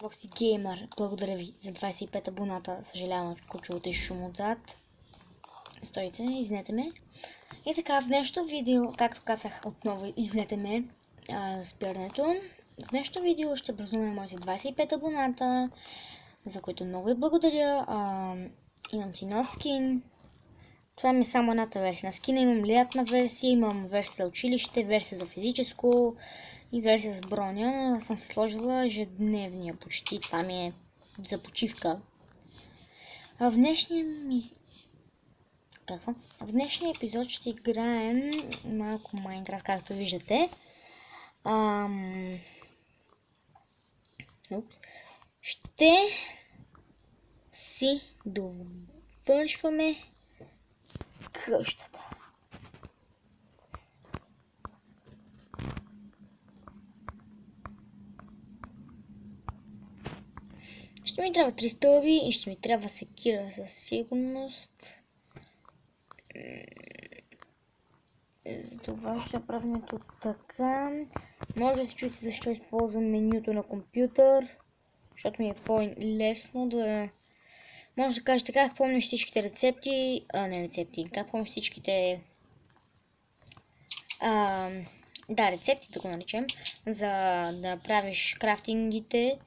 Вокси Геймър, благодаря ви за 25 абоната. Съжалявам, ако чувате шум отзад. Стойте, извинете ме. И така, в днешното видео, както казах отново, извинете ме за спирането. В днешното видео ще празнуваме моите 25 абоната, за които много ви благодаря. Имам си нов скин. Това ми е само едната версия на скина. Имам лятна версия, имам версия за училище, версия за физическо и версия с броня, но съм се сложила ежедневния почти. Това ми е за почивка. В днешния епизод ще играем малко Майнкрафт, както виждате. Ще си довършваме къщата. Ще ми трябва 3 стълби и ще ми трябва секира със сигурност. За това ще правим тук така. Може да се чуете защо използвам менюто на компютър, защото ми е по-лесно да... Може да кажете как помниш всичките рецепти, как помниш всичките... рецепти да го наречем, за да правиш крафтингите.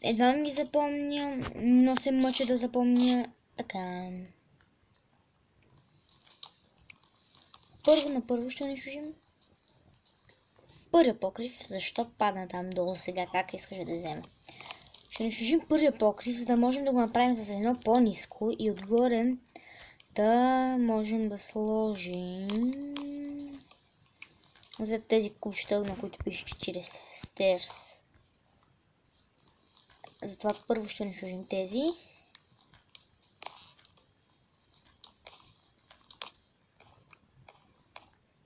Едва ми ги запомня, но се мъча да запомня така. Първо ще унищожим първия покрив. Защо падна там долу сега? Как искаш да вземе? Ще унищожим първия покрив, за да можем да го направим с едно по-ниско и отгоре да можем да сложим от тези кучета, на които пише 40 stairs. Затова първо ще унищожим тези.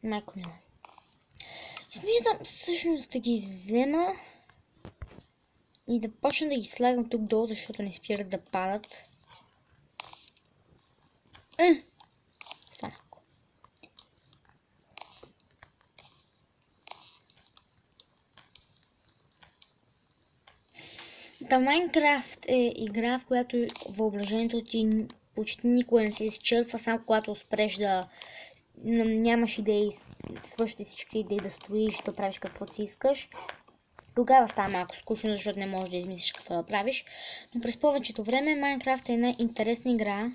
Майко мила. Смятам всъщност да ги взема и да почна да ги слагам тук долу, защото не спират да падат. Фанако. Майнкрафт е игра, в която въображението ти почти никога не се изчерпва, само когато успреш да нямаш идеи, свършите всички идеи да строиш, да правиш каквото си искаш. Тогава става малко скучно, защото не можеш да измислиш какво да правиш. Но през повечето време Майнкрафт е една интересна игра.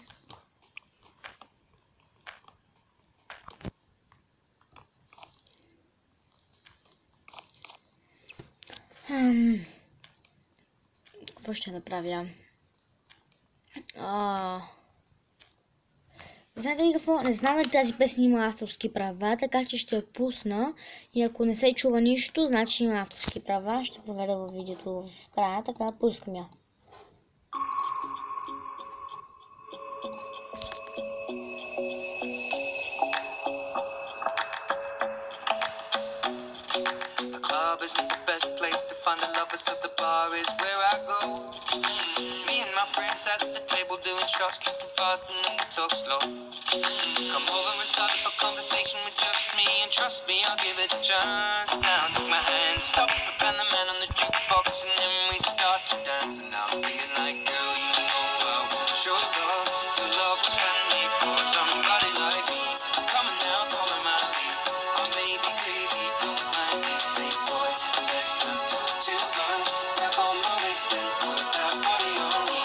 Какво ще направя? Знаете ли какво? Не знам дали тази песен има авторски права, така че ще я пусна. И ако не се чува нищо, значи има авторски права. Ще проверя във видеото в края, така пускам я. At the table doing shots, tripping fast and then we talk slow. Come over and start up a conversation with just me, and trust me, I'll give it a chance. Now take my hand, stop it, and the man on the jukebox, and then we start to dance. And now I'm singing like, girl, you know I want your love. The love was handmade for somebody like me. Come on now, follow my lead. I may be crazy, don't mind me. Say, boy, let's not talk too much. Grab on my waist and put that body on me.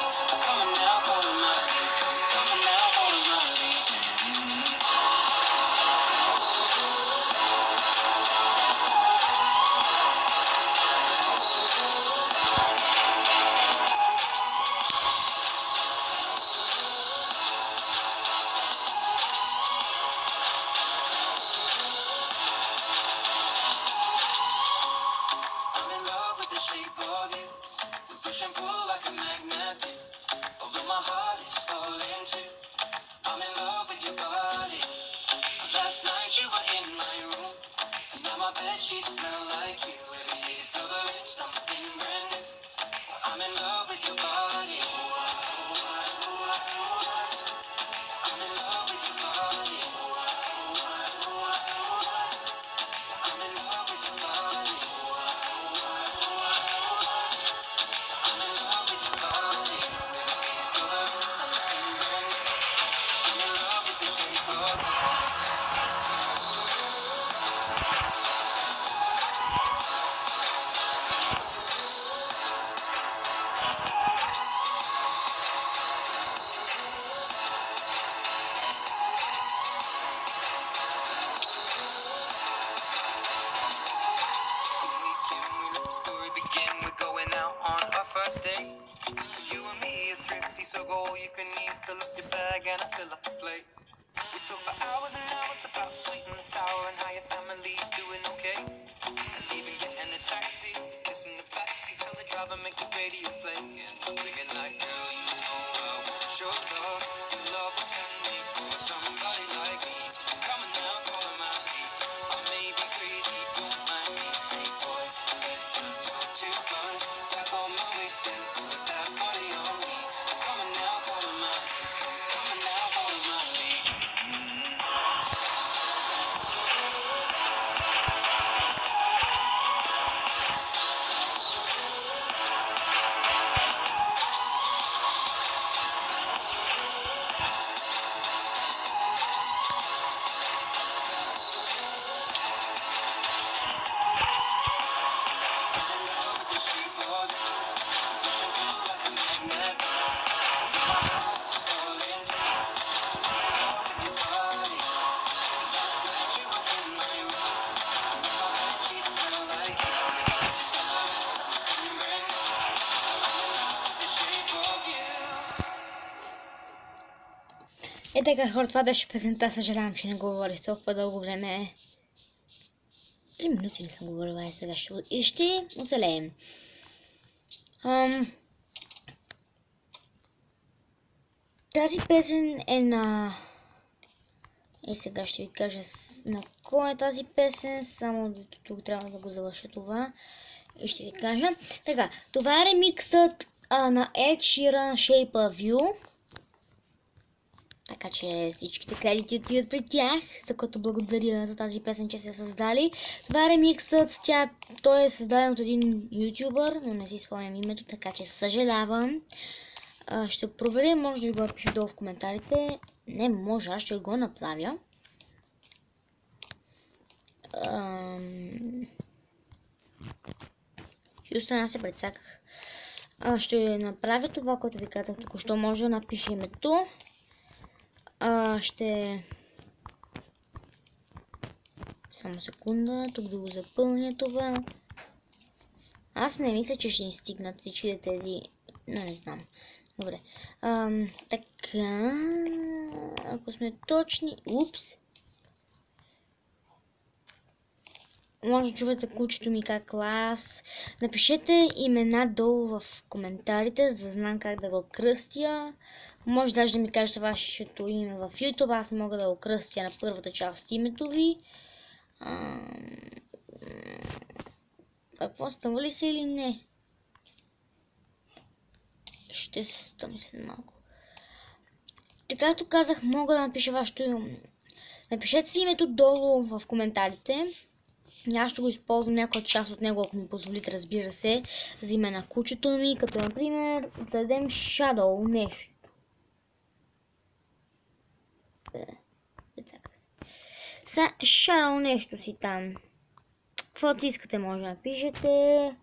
You were in my room, and now my bed sheets smell like you. Every day discovering something brand new. I'm in love with your body. I'm in love with your body. I'm in love with your body. can I fill up the plate? We talk for hours and hours about the sweet and the sour and how your family's doing okay. And even getting a taxi, kissing the backseat, tell the driver make the radio play. And I'm thinking like, girl, you know I want your love. Your love was handmade for somebody like me. Come on now, follow my lead. I may be crazy, don't mind me. Say, boy, let's not talk too much. Grab on my waist and put that body on me. Come on now, follow my lead. Come on now, follow my lead. Е така, хора, това беше песента. Съжалявам, че не говорих толкова дълго време. 3 минути не съм говорила и сега ще оцелеем. Тази песен е на... И сега ще ви кажа на кой е тази песен. Само тук трябва да го завърша това. И ще ви кажа. Така, това е ремиксът на Ed Sheeran Shape of You. Така че всичките кредити отиват при тях, за което благодаря за тази песен, че са създали. Това е ремиксът, той е създаден от един ютубър, но не си спомням името, така че съжалявам. Ще проверя, може да ви го напиша долу в коментарите. Не може, аз ще го направя. Хюстън, аз се прецаках. Ще направя това, което ви казах току-що. Може да напиша името. Само секунда, тук да го запълня това. Аз не мисля, че ще ни стигнат всичките тези... Не знам. Добре. Така... Ако сме точни... Упс! Може да чувате кучето ми как клас. Напишете имена долу в коментарите, за да знам как да го кръстя. Може даже да ми кажете вашето име в YouTube. Аз мога да го кръстя на първата част името ви. Какво, стъмва ли се или не? Ще се стъмни след малко. Така както казах, мога да напиша вашето име. Напишете си името долу в коментарите. Аз ще го използвам някоя част от него, ако ми позволите, разбира се, за име на кучето ми, като например да дадем Shadow нещо. Shadow нещо си там. Каквото си искате може да напишете.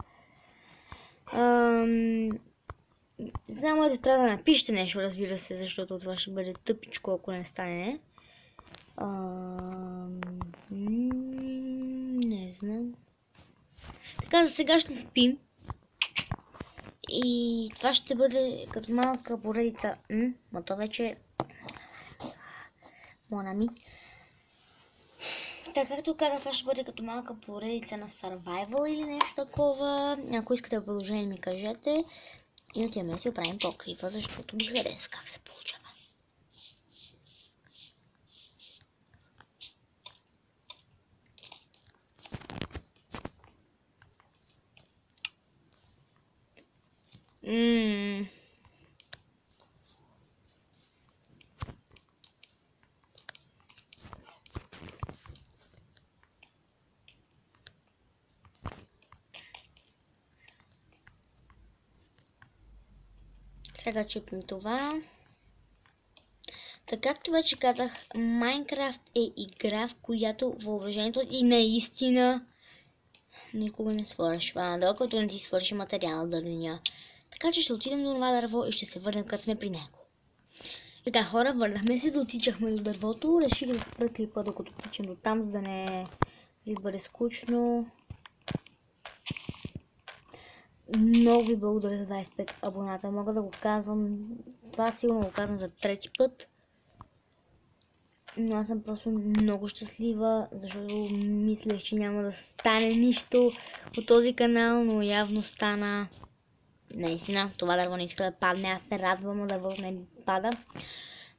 Само да трябва да напишете нещо, разбира се, защото това ще бъде тъпичко, ако не стане. Не знам. Така, за сега ще спим. И това ще бъде като малка поредица. Но то вече... Монами. Така, както казах, това ще бъде като малка поредица на Survival или нещо такова. Ако искате продължение, ми кажете. И отиваме да си оправим покрива, защото ми харесва как се получава. Сега чупим това. Така както вече казах, Майнкрафт е игра, в която въображението и наистина никога не свършва, докато не ти свърши материал дървения. Така че ще отидем до това дърво и ще се върнем, като сме при него. Така, хора, върнахме се, да отичахме до дървото. Реших да спра клипа, докато отичам до там, за да не ви бъде скучно. Много ви благодаря за 25 абоната. Мога да го казвам, това сигурно го казвам за трети път. Но аз съм просто много щастлива, защото мислех, че няма да стане нищо от този канал, но явно стана. Наистина, това дърво не иска да падне, аз се радвам, но дървото не пада.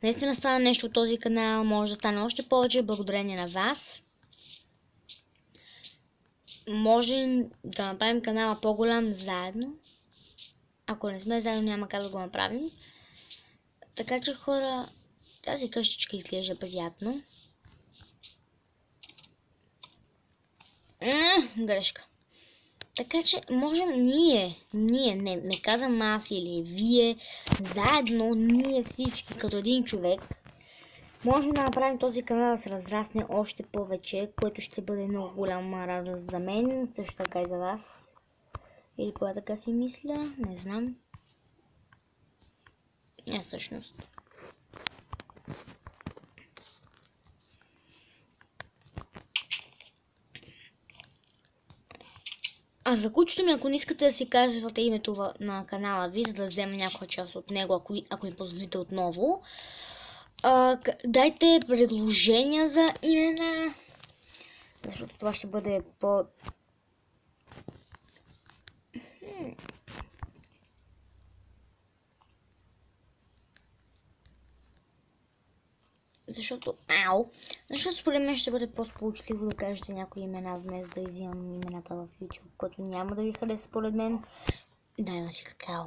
Наистина стана нещо от този канал, може да стане още повече благодарение на вас. Можем да направим канала по-голям заедно. Ако не сме заедно, няма как да го направим. Така че хора, тази къщичка изглежда приятно. Грешка. Така че можем ние, не казвам аз или вие, заедно, ние всички като един човек, можем да направим този канал да се разрасне още повече, което ще бъде много голяма радост за мен, също така и за вас. Или кога така си мисля, не знам. Всъщност. А за кучето ми, ако не искате да си казвате името на канала ви, за да взема някоя част от него, ако ми позволите отново, дайте предложения за имена, защото това ще бъде по... Защото според мен ще бъде по-сполучливо да кажете някои имена, вместо да изимам имената в YouTube, което няма да ви хареса според мен. Дай ма си какао.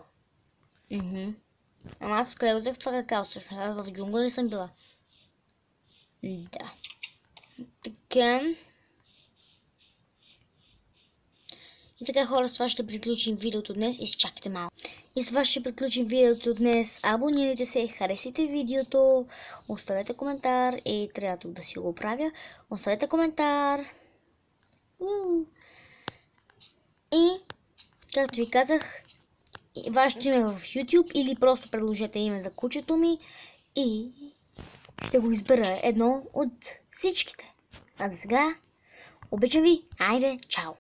Ама аз откъде взех това какао всъщност? Аз в джунгла ли съм била? Да. Така. И така хора, с това ще приключим видеото днес. Изчакайте малко. И с това ще приключим видеото днес. Абонирайте се, харесайте видеото, оставете коментар и трябва тук да си го правя. Оставете коментар. И, както ви казах, вашето име в YouTube или просто предложете име за кучето ми и ще го избера едно от всичките. А за сега, обичам ви, айде, чао!